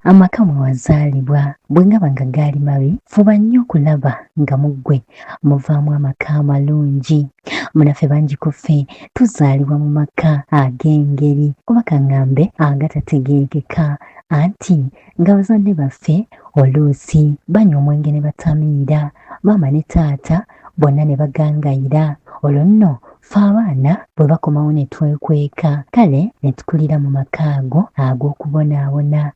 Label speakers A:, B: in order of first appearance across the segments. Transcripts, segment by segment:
A: Amaka mwewazaalibwa bwegaba nga gaali mabi, fuba nnyo okulaba nga muggwe muvaamu amaka amalungi. Munaffe bangi ku ffe tuzaalibwa mu maka ag'engeri kuba kaŋŋambe agatategeerekeka, anti nga bazadde baffe oluusi banywa omwenge ne batamiira, maama ne taata bonna ne bagangayira. Olwo nno ffe abaana bwe bakomawo ne twekweka, kale ne tukulira mu maka ago ag'okubonaabona.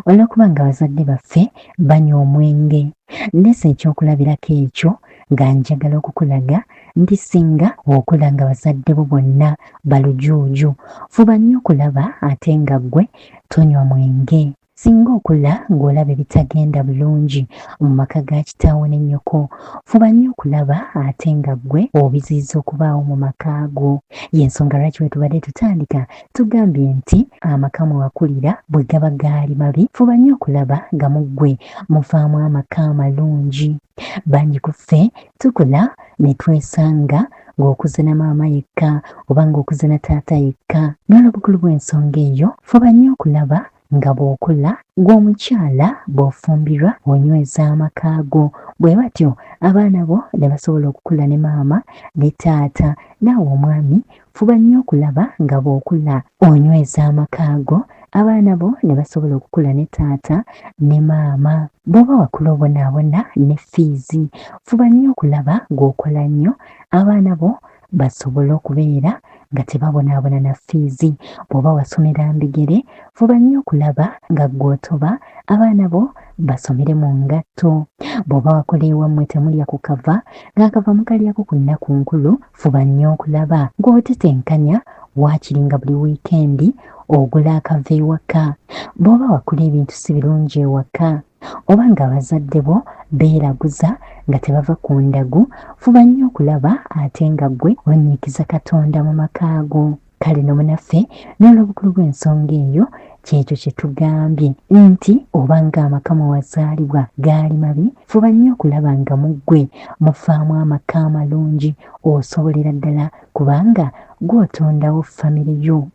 A: Olw'okuba nga bazadde baffe banywa omwenge, ndeese ekyokulabirako ekyo nga njagala okukulaga nti singa okula nga bazadde bo bonna balujuuju, fuba nnyo okulaba ate nga ggwe tonywa mwenge. Singa okula ng'olaba ebitagenda bulungi mu maka ga kitaawo ne nnyoko, fuba nnyo okulaba ate nga ggwe obiziyiza okubaawo mu maka ago. Y'ensonga lwaki bwe tubadde tutandika tugambye nti amaka mwe wakulira bwe gaba gaali mabi, fuba nnyo okulaba nga muggwe muvaamu amaka amalungi. Bangi ku ffe tukula ne twesanga ng'okuze na maama yekka oba ng'okuze na taata yekka. N'olw'obukulu bw'ensonga eyo, fuba nnyo okulaba nga bw'okula ng'omukyala bw'ofumbirwa onyweza amaka go. Bwe batyo abaana bo ne basobola okukula ne maama ne taata. Naawe omwami fuba nnyo okulaba nga bw'okula onyweza amaka go, abaana bo ne basobola okukula ne taata ne maama. Bw'oba wakula obonaabona ne ffiizi, fuba nnyo okulaba ng'okola nnyo abaana bo basobole okubeera nga tebabonaabona na ffiizi. Bw'oba wasomera mbigere, fuba nnyo okulaba nga gw'otoba abaana bo basomere mu ngatto. Bw'oba wakola ewammwe temulya ku kava, ng'akava mukalyako ku nnaku nkulu, fuba nnyo okulaba ng'otetenkanya waakiri nga buli wiikendi ogula akava ewaka. Bw'oba wakula ebintu si birungi ewaka, oba nga abazadde bo beeraguza nga tebava ku ndagu, fuba nnyo okulaba ate nga ggwe onyiikiza Katonda mu maka ago. Kale no munaffe n'olw'obukulu bw'ensonga eyo, kyekyo kye tugambye nti obanga amaka mwe wazaalibwa gaali mabi, fuba nnyo okulaba nga muggwe muvaamu amaka amalungi. Osobolera ddala kubanga gw'otondawo famire yo.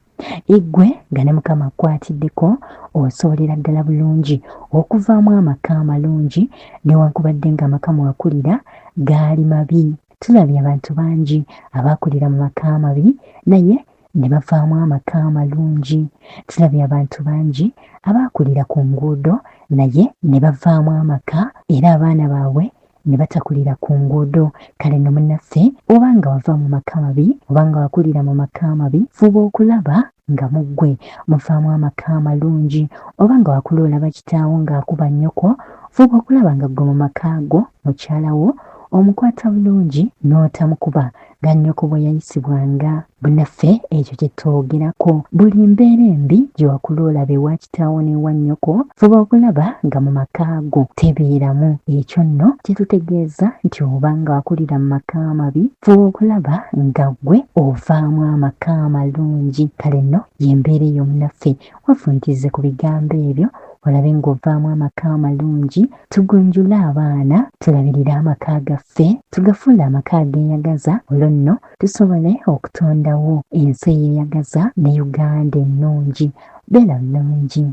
A: Eggwe nga ne Mukama akwatiddeko, osobolera ddala bulungi okuvaamu amaka amalungi newankubadde nga amaka mwe wakulira gaali mabi. Tulabye abantu bangi abaakulira mu maka amabi naye ne bavaamu amaka amalungi. Tulabye abantu bangi abaakulira ku nguudo naye ne bavaamu amaka era abaana baabwe ne batakulira ku nguudo. Kale no munnaffe obanga wava mu maka mabi obanga wakulira mu maka amabi, fuba okulaba nga muggwe muvaamu amaka amalungi. Obanga wakula olaba kitaawo ng'akuba nnyoko, fuba okulaba nga ggwe mu maka ago mukyala wo omukwata bulungi n'otamukuba nga nnyoko bwe yayisibwanga. Bunnaffe ekyo kye twogerako. Buli mbeera embi gye wakula olaba ewa kitaawo n'ewa nnyoko, fuba okulaba nga mu maka ago tebeeramu. Ekyo nno kye tutegeeza nti obanga wakulira mu maka amabi, fuba okulaba nga ggwe ovaamu amaka amalungi. Kale nno y'embeera eyo munnaffe, wafuntirize ku bigambo ebyo olabe ng'ovaamu amaka amalungi. Tugunjule abaana, tulabirire amaka gaffe, tugafuule amaka ageeyagaza. Olwo nno tusobole okutondawo ensi eyeeyagaza ne Uganda ennungi. Beera bulungi.